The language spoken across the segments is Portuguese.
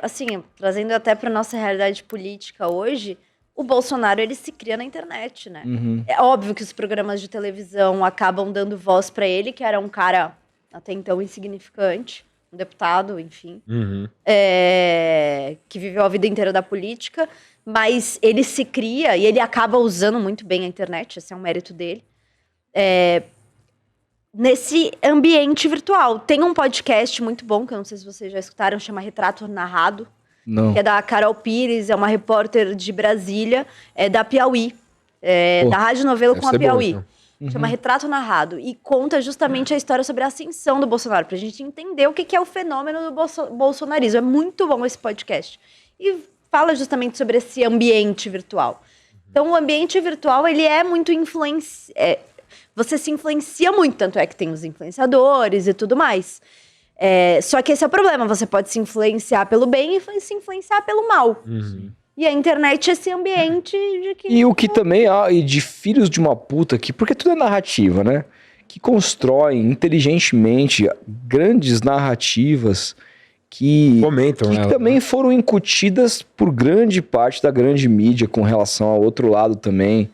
assim, trazendo até para nossa realidade política hoje, o Bolsonaro, ele se cria na internet, né? É óbvio que os programas de televisão acabam dando voz para ele, que era um cara até então insignificante, um deputado, enfim, que viveu a vida inteira da política, mas ele se cria e ele acaba usando muito bem a internet, esse é um mérito dele, nesse ambiente virtual. Tem um podcast muito bom, que eu não sei se vocês já escutaram, chama Retrato Narrado, Não. que é da Carol Pires, é uma repórter de Brasília, da Piauí, da Rádio Novelo com a Piauí. Bom, então. Chama Retrato Narrado. E conta justamente a história sobre a ascensão do Bolsonaro, pra gente entender o que é o fenômeno do bolsonarismo. É muito bom esse podcast. E fala justamente sobre esse ambiente virtual. Então, o ambiente virtual, ele é muito você se influencia muito, tanto é que tem os influenciadores e tudo mais. Só que esse é o problema, você pode se influenciar pelo bem e se influenciar pelo mal. E a internet é esse ambiente de que... E o que também há, e de filhos de uma puta aqui, porque tudo é narrativa, né? Que constroem inteligentemente grandes narrativas que Comentam ela, também foram incutidas por grande parte da grande mídia com relação ao outro lado também,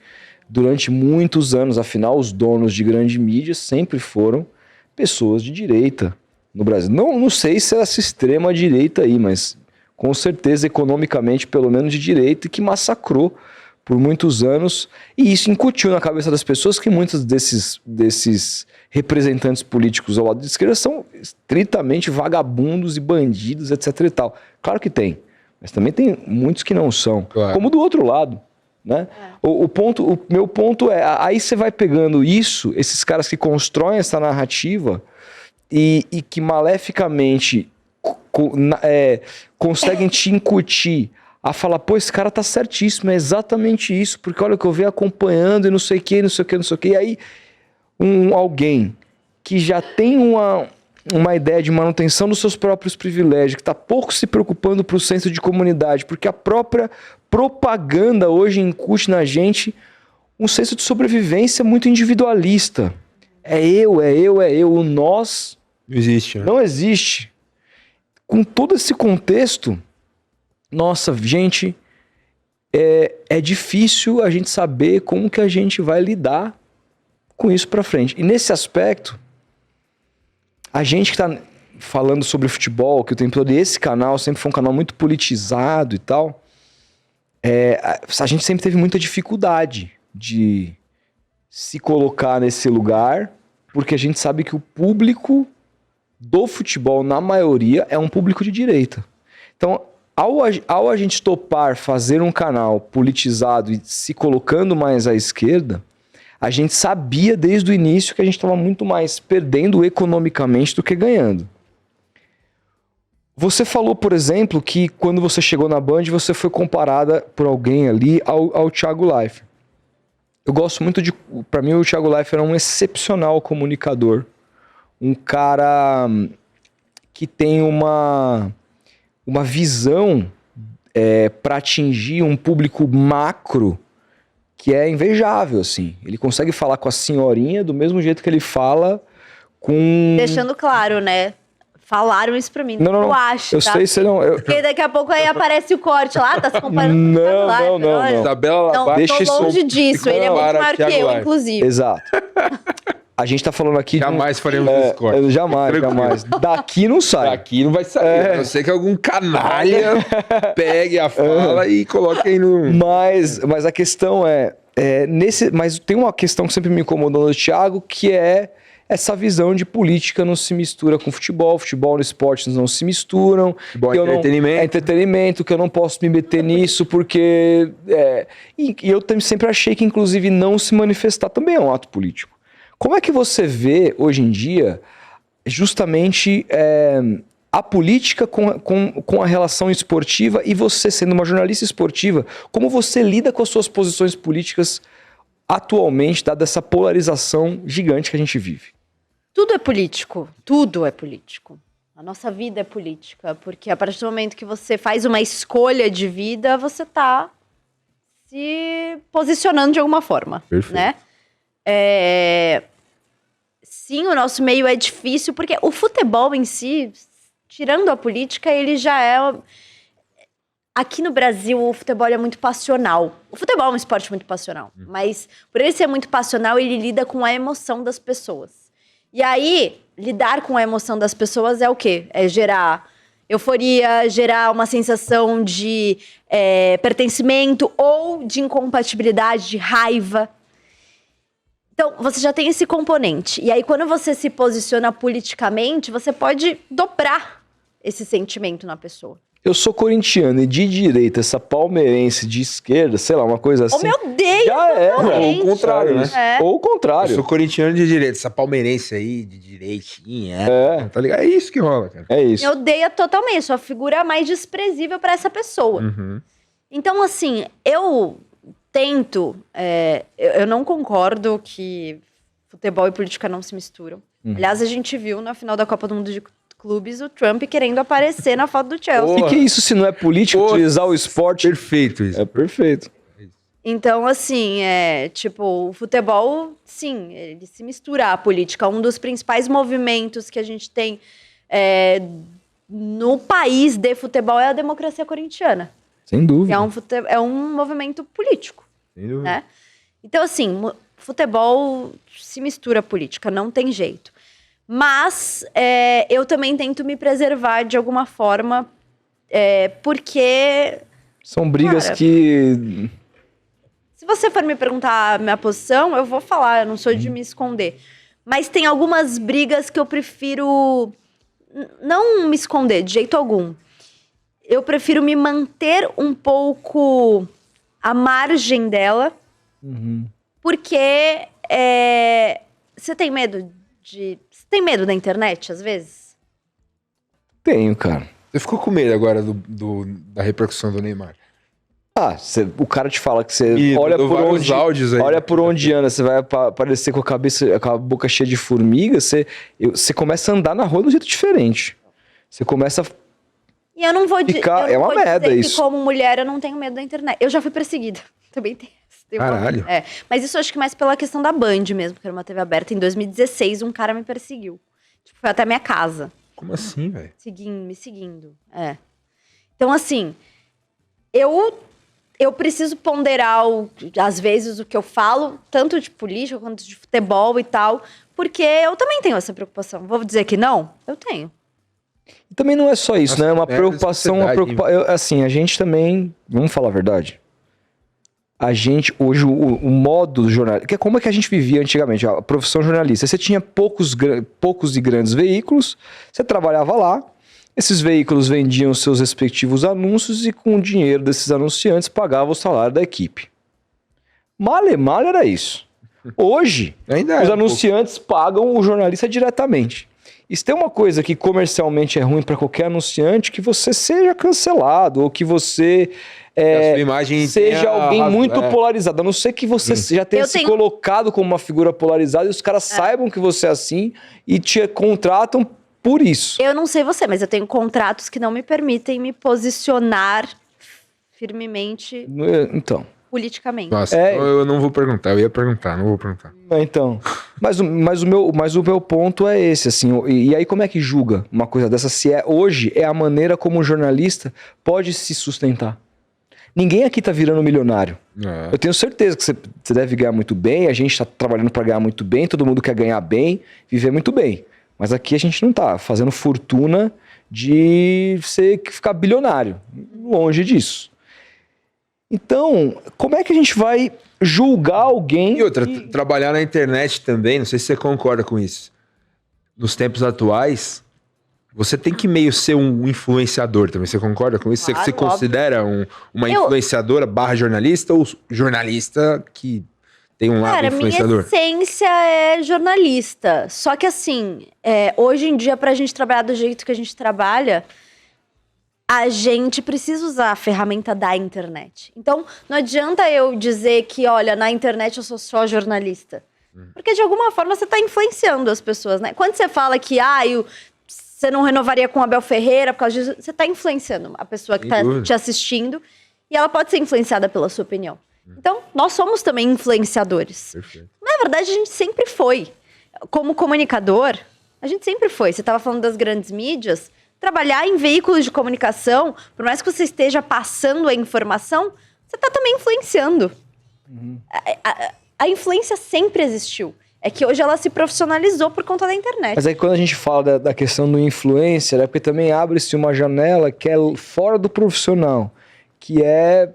durante muitos anos. Afinal, os donos de grande mídia sempre foram pessoas de direita no Brasil. Não sei se é essa extrema direita aí, mas com certeza economicamente pelo menos de direita, e que massacrou por muitos anos, e isso incutiu na cabeça das pessoas que muitos desses representantes políticos ao lado de esquerda são estritamente vagabundos e bandidos, etc e tal. Claro que tem, mas também tem muitos que não são, Claro. como do outro lado, né? O meu ponto é, aí você vai pegando isso, esses caras que constroem essa narrativa e que maleficamente conseguem te incutir a falar, pô, esse cara tá certíssimo, é exatamente isso, porque olha o que eu venho acompanhando e não sei o que, não sei o que, não sei o que. E aí, alguém que já tem uma ideia de manutenção dos seus próprios privilégios, que tá pouco se preocupando pro senso de comunidade, porque a própria propaganda hoje incute na gente um senso de sobrevivência muito individualista. É eu, o nós Não existe, né? não existe. Com todo esse contexto, nossa, gente, é difícil a gente saber como que a gente vai lidar com isso pra frente. E nesse aspecto, a gente que tá falando sobre futebol, que o tempo todo, e esse canal sempre foi um canal muito politizado e tal, a gente sempre teve muita dificuldade de se colocar nesse lugar, porque a gente sabe que o público do futebol, na maioria, é um público de direita. Então, ao a gente topar fazer um canal politizado e se colocando mais à esquerda, a gente sabia desde o início que a gente estava muito mais perdendo economicamente do que ganhando. Você falou, por exemplo, que quando você chegou na Band, você foi comparada por alguém ali ao Thiago Leifert. Eu gosto muito Para mim, o Thiago Leifert era um excepcional comunicador. Um cara que tem uma visão para atingir um público macro que é invejável, assim. Ele consegue falar com a senhorinha do mesmo jeito que ele fala com... Deixando claro, né? Falaram isso pra mim. Não. Eu acho, eu tá? sei se não... Porque daqui a pouco aí aparece o corte lá, tá se comparando com o Thiago Leifert, não. olha. Isabela Não, Labarca. Deixa tô isso- longe disso. Ele é muito Clara, maior que Thiago eu, Leifert. inclusive. Exato. A gente tá falando aqui... Jamais faremos esse corte. Jamais. Daqui não sai. Daqui não vai sair. A não ser que algum canalha pegue a fala e coloque aí no... Mas a questão mas tem uma questão que sempre me incomodou no Thiago, que é essa visão de política não se mistura com futebol e esporte não se misturam. Futebol é que eu não- entretenimento. É entretenimento, que eu não posso me meter nisso, porque... E eu sempre achei que, inclusive, não se manifestar também é um ato político. Como é que você vê, hoje em dia, justamente a política com a relação esportiva, e você, sendo uma jornalista esportiva, como você lida com as suas posições políticas atualmente, dada essa polarização gigante que a gente vive? Tudo é político. Tudo é político. A nossa vida é política. Porque a partir do momento que você faz uma escolha de vida, você tá se posicionando de alguma forma. Perfeito. Né? Sim, o nosso meio é difícil, porque o futebol em si, tirando a política, ele já é... Aqui no Brasil, o futebol é muito passional. O futebol é um esporte muito passional, mas por ele ser muito passional, ele lida com a emoção das pessoas. E aí, lidar com a emoção das pessoas é o quê? É gerar euforia, gerar uma sensação de pertencimento ou de incompatibilidade, de raiva. Então, você já tem esse componente. E aí, quando você se posiciona politicamente, você pode dobrar esse sentimento na pessoa. Eu sou corintiano e de direita, essa palmeirense de esquerda, sei lá, uma coisa assim. Ou me odeia já é. Ou o contrário, né? Ou o contrário. Eu sou corintiano de direita, essa palmeirense aí, de direitinha. Tá ligado? É isso que rola, cara. É isso. Me odeia totalmente, sou a figura mais desprezível pra essa pessoa. Então, assim, eu tento... eu não concordo que futebol e política não se misturam. Aliás, a gente viu na final da Copa do Mundo de Clubes o Trump querendo aparecer na foto do Chelsea. O que é isso se não é política, utilizar o esporte? Perfeito isso. É perfeito. Então, assim, tipo, o futebol, sim, ele se mistura à política. Um dos principais movimentos que a gente tem no país de futebol é a democracia corintiana. Sem dúvida. É um movimento político, Sem dúvida. né? Então, assim, futebol se mistura à política, não tem jeito. Mas eu também tento me preservar de alguma forma, porque... São brigas cara, que... Se você for me perguntar a minha posição, eu vou falar, eu não sou de me esconder. Mas tem algumas brigas que eu prefiro não me esconder de jeito algum. Eu prefiro me manter um pouco à margem dela, porque você tem medo de... Você tem medo da internet, às vezes? Tenho, cara. Você ficou com medo agora da repercussão do Neymar? O cara te fala que você E olha mandou por vários onde, áudios aí. olha por onde anda, você vai aparecer com a boca cheia de formiga, você começa a andar na rua de um jeito diferente. Você começa a... E eu não vou Ficar- é uma vou merda dizer isso. que como mulher eu não tenho medo da internet. Eu já fui perseguida. Também tem. Caralho. Mas isso eu acho que mais pela questão da Band mesmo, que era uma TV aberta. Em 2016, um cara me perseguiu. Tipo, foi até minha casa. Como assim, velho? Me seguindo. Então, assim, eu preciso ponderar, às vezes, o que eu falo, tanto de política quanto de futebol e tal, porque eu também tenho essa preocupação. Vou dizer que não? Eu tenho. Também não é só isso, Nossa, né? É uma merda preocupação, de sociedade, assim, a gente também, vamos falar a verdade, a gente, hoje, o modo do jornalista, como é que a gente vivia antigamente, a profissão jornalista, você tinha poucos e grandes veículos, você trabalhava lá, esses veículos vendiam seus respectivos anúncios e com o dinheiro desses anunciantes pagava o salário da equipe. Male era isso. Hoje, Ainda os é um anunciantes pagam o jornalista diretamente. E se tem uma coisa que comercialmente é ruim para qualquer anunciante, que você seja cancelado ou que você a sua imagem seja tenha alguém razão, muito polarizado. A não ser que você já tenha se colocado como uma figura polarizada e os caras saibam que você é assim e te contratam por isso. Eu não sei você, mas eu tenho contratos que não me permitem me posicionar firmemente Então. politicamente. Nossa, eu não vou perguntar. Eu ia perguntar, não vou perguntar. Então, mas o meu ponto é esse, assim, e aí como é que julga uma coisa dessa, se hoje é a maneira como o jornalista pode se sustentar? Ninguém aqui tá virando milionário. Eu tenho certeza que você deve ganhar muito bem, a gente tá trabalhando para ganhar muito bem, todo mundo quer ganhar bem, viver muito bem. Mas aqui a gente não tá fazendo fortuna de ficar bilionário, longe disso. Então, como é que a gente vai julgar alguém? E outra, trabalhar na internet também, não sei se você concorda com isso. Nos tempos atuais, você tem que meio ser um influenciador também. Você concorda com isso? Claro, você considera uma influenciadora / jornalista ou jornalista que tem um lado influenciador? Minha essência é jornalista. Só que assim, hoje em dia, pra gente trabalhar do jeito que a gente trabalha, a gente precisa usar a ferramenta da internet. Então, não adianta eu dizer que, olha, na internet eu sou só jornalista. Porque, de alguma forma, você tá influenciando as pessoas, né? Quando você fala que, você não renovaria com o Abel Ferreira por causa disso, você tá influenciando a pessoa que tá te assistindo e ela pode ser influenciada pela sua opinião. Então, nós somos também influenciadores. Perfeito. Na verdade, a gente sempre foi. Como comunicador, a gente sempre foi. Você tava falando das grandes mídias, trabalhar em veículos de comunicação, por mais que você esteja passando a informação, você tá também influenciando. A influência sempre existiu. É que hoje ela se profissionalizou por conta da internet. Mas aí quando a gente fala da questão do influencer, é porque também abre-se uma janela que é fora do profissional, que é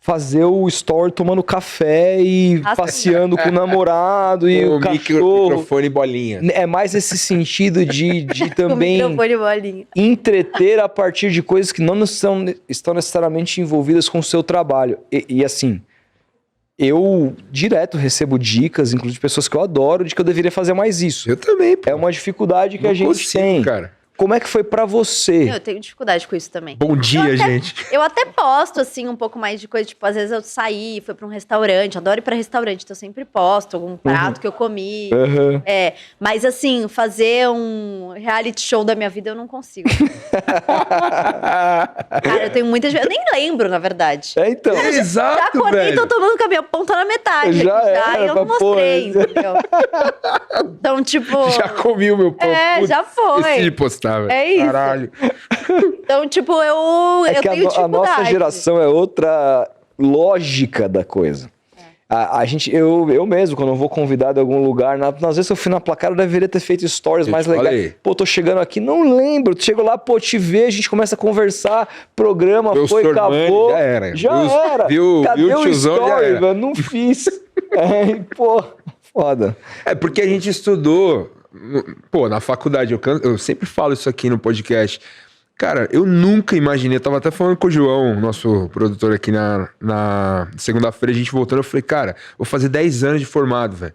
fazer o story tomando café e passeando com o namorado e o cachorro. Microfone bolinha. É mais esse sentido de também Microfone bolinha. entreter a partir de coisas que não estão necessariamente envolvidas com o seu trabalho. E assim, eu direto recebo dicas, inclusive de pessoas que eu adoro, de que eu deveria fazer mais isso. Eu também, pô. É uma dificuldade que Não a gente consigo, tem. cara. Como é que foi pra você? Eu tenho dificuldade com isso também. Bom dia, gente. Eu até posto, assim, um pouco mais de coisa. Tipo, às vezes eu saí, fui pra um restaurante. Adoro ir pra restaurante, então eu sempre posto algum prato que eu comi. Uhum. Mas, assim, fazer um reality show da minha vida eu não consigo. Cara, eu tenho muitas... Eu nem lembro, na verdade. Então. É, Já exato, acordei, velho. tô tomando com a minha ponta na metade. Já aqui, era e eu pra não mostrei, pôr. entendeu? Então, tipo... Já comi o meu pão. Putz, já foi. Esqueci de postar, velho. É isso. Caralho. Então, tipo, eu É que tenho a nossa dificuldade. geração é outra lógica da coisa. A gente, eu mesmo, quando eu vou convidado a algum lugar, às vezes eu fui na placar, eu deveria ter feito stories Eu mais te legais. falei. Pô, tô chegando aqui, não lembro. Chego lá, pô, te vê, a gente começa a conversar, programa, Meu foi, Sormani, acabou. já era. Já Viu- era. viu- Cadê viu o o tiozão, já story, era. velho? Não fiz. Pô, foda. É porque a gente estudou, pô, na faculdade, eu sempre falo isso aqui no podcast. Cara, eu nunca imaginei, eu tava até falando com o João, nosso produtor aqui na segunda-feira, a gente voltando, eu falei, cara, vou fazer 10 anos de formado, velho.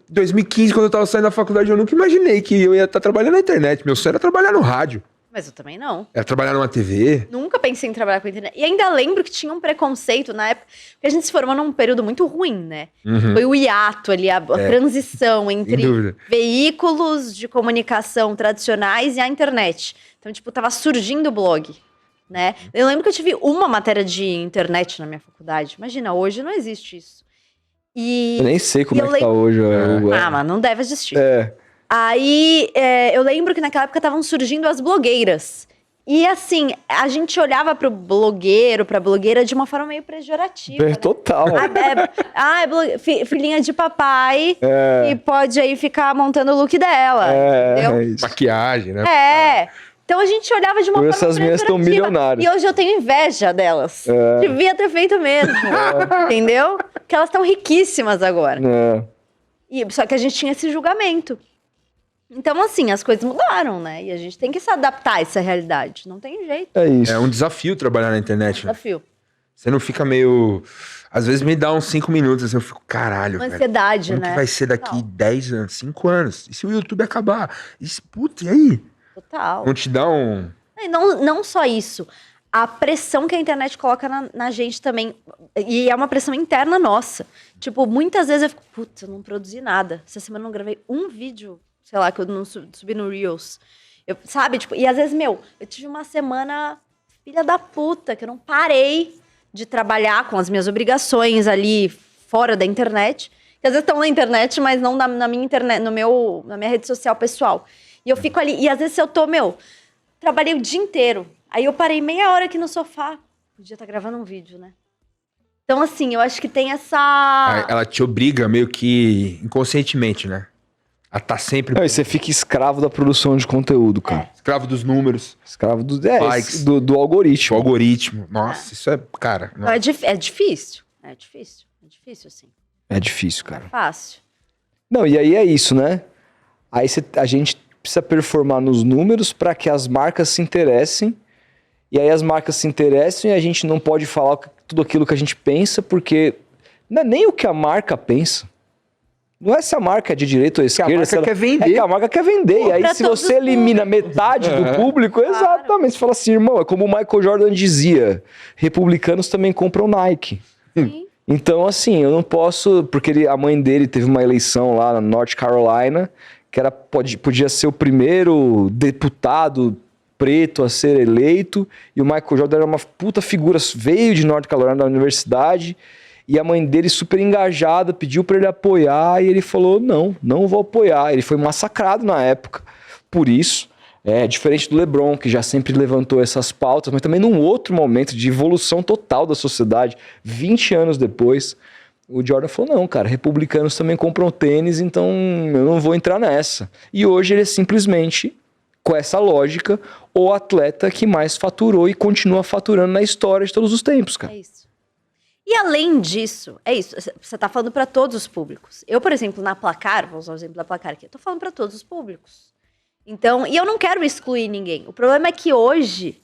2015, quando eu tava saindo da faculdade, eu nunca imaginei que eu ia estar trabalhando na internet. Meu sonho era trabalhar no rádio, Mas eu também não. era trabalhar numa TV. Nunca pensei em trabalhar com internet. E ainda lembro que tinha um preconceito na época, porque a gente se formou num período muito ruim, né? Foi o hiato ali, a transição entre dúvida. veículos de comunicação tradicionais e a internet. Então, tipo, tava surgindo o blog, né? Eu lembro que eu tive uma matéria de internet na minha faculdade. Imagina, hoje não existe isso. Eu nem sei como E é eu que tá hoje. Ah, mas não deve existir. É. Aí, eu lembro que naquela época estavam surgindo as blogueiras. E assim, a gente olhava pro blogueiro, pra blogueira de uma forma meio pejorativa. Né? Total. Filhinha de papai e pode aí ficar montando o look dela, entendeu? Isso. Maquiagem, né? Então a gente olhava de uma forma Essas meninas estão pejorativa. milionárias. E hoje eu tenho inveja delas. Devia ter feito mesmo, entendeu? Porque elas estão riquíssimas agora. Só que a gente tinha esse julgamento. Então, assim, as coisas mudaram, né? E a gente tem que se adaptar a essa realidade. Não tem jeito. É isso. É um desafio trabalhar na internet, né? Desafio. Você não fica meio... Às vezes me dá uns 5 minutos, assim, eu fico, caralho, Uma velho. ansiedade, Como né? que vai ser daqui Total. 10 anos, 5 anos? E se o YouTube acabar? Putz, e aí? Total. Não te dá um... E não só isso. A pressão que a internet coloca na gente também. E é uma pressão interna nossa. Tipo, muitas vezes eu fico, putz, eu não produzi nada. Essa semana eu não gravei um vídeo, sei lá, que eu não subi no Reels. Sabe? Tipo, e às vezes, eu tive uma semana filha da puta, que eu não parei de trabalhar com as minhas obrigações ali fora da internet. Que às vezes estão na internet, mas não na minha internet, na minha rede social pessoal. E eu fico ali, e às vezes eu tô, trabalhei o dia inteiro. Aí eu parei meia hora aqui no sofá. Podia estar gravando um vídeo, né? Então, assim, eu acho que tem essa... Ela te obriga meio que inconscientemente, né? A tá sempre Não, e você fica escravo da produção de conteúdo, cara. escravo dos números, Escravo Likes. do o algoritmo. algoritmo. Nossa, isso é, cara... Não, é difícil. É difícil, assim. É difícil, Não é cara. fácil. Não, e aí é isso, né? Aí a gente precisa performar nos números para que as marcas se interessem. E aí as marcas se interessam e a gente não pode falar tudo aquilo que a gente pensa, porque não é nem o que a marca pensa. Não é se a marca é de direita ou esquerda. marca se ela- quer vender. É que a marca quer vender. Pô, E aí pra se todos você os elimina públicos. metade do público, exatamente. Você fala assim, irmão, é como o Michael Jordan dizia, republicanos também compram Nike. Sim. Então, assim, eu não posso... Porque a mãe dele teve uma eleição lá na North Carolina, que podia ser o primeiro deputado preto a ser eleito, e o Michael Jordan era uma puta figura, veio de North Carolina da universidade, e a mãe dele super engajada, pediu pra ele apoiar, e ele falou, não vou apoiar. Ele foi massacrado na época por isso. É diferente do LeBron, que já sempre levantou essas pautas, mas também num outro momento de evolução total da sociedade, 20 anos depois, o Jordan falou, não, cara, republicanos também compram tênis, então eu não vou entrar nessa. E hoje ele é simplesmente, com essa lógica, o atleta que mais faturou e continua faturando na história de todos os tempos, cara. É isso. E além disso, é isso, você tá falando para todos os públicos. Eu, por exemplo, na Placar, vou usar o exemplo da Placar aqui, eu tô falando para todos os públicos. Então, e eu não quero excluir ninguém. O problema é que hoje,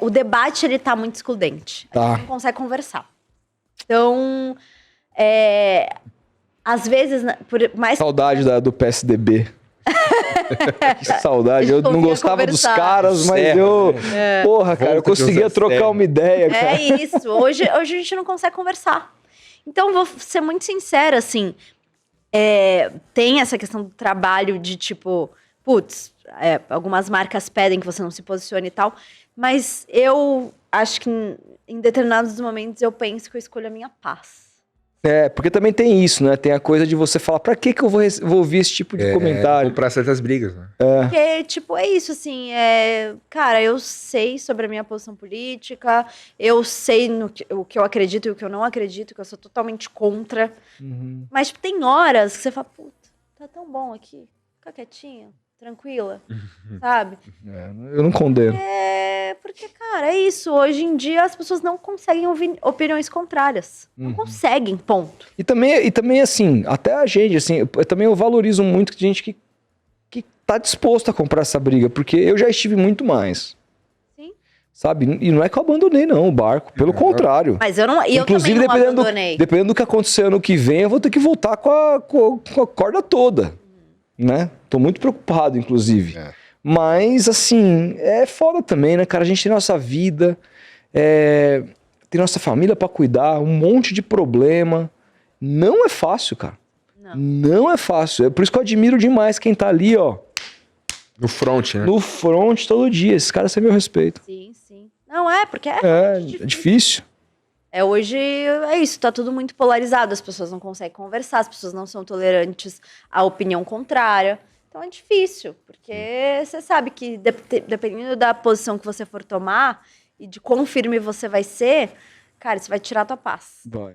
o debate, ele tá muito excludente. A gente não consegue conversar. Então, às vezes, por mais... Saudade do PSDB. Que saudade. Eu não gostava dos caras, mas porra, cara, eu conseguia trocar uma ideia, cara. É isso. Hoje a gente não consegue conversar. Então, vou ser muito sincera, assim. Tem essa questão do trabalho de, tipo... Putz, algumas marcas pedem que você não se posicione e tal. Mas eu acho que em determinados momentos eu penso que eu escolho a minha paz. Porque também tem isso, né? Tem a coisa de você falar, pra que eu vou ouvir esse tipo de comentário? Comprar certas brigas, né? Porque, tipo, é isso, assim, cara, eu sei sobre a minha posição política, eu sei o que eu acredito e o que eu não acredito, que eu sou totalmente contra. Uhum. Mas tipo, tem horas que você fala, puta, tá tão bom aqui, fica quietinha, tranquila, sabe? Eu não condeno. Porque, cara, é isso. Hoje em dia as pessoas não conseguem ouvir opiniões contrárias. Não conseguem, ponto. E também, assim, até a gente, assim, eu valorizo muito gente que tá disposto a comprar essa briga, porque eu já estive muito mais. Sim. Sabe? E não é que eu abandonei, não, o barco. Pelo contrário. Mas eu não. E eu Inclusive, também não abandonei. dependendo do que acontecer ano que vem, eu vou ter que voltar com a corda toda. Né? Tô muito preocupado, inclusive. Mas, assim, é foda também, né, cara? A gente tem nossa vida, tem nossa família pra cuidar, um monte de problema. Não é fácil, cara. Não é fácil. É por isso que eu admiro demais quem tá ali, ó. No front, né? No front todo dia. Esses caras têm meu respeito. Sim, sim. Não, porque É difícil. Hoje é isso, tá tudo muito polarizado, as pessoas não conseguem conversar, as pessoas não são tolerantes à opinião contrária. Então é difícil, porque você sabe que dependendo da posição que você for tomar e de quão firme você vai ser, cara, isso vai tirar a tua paz. Vai.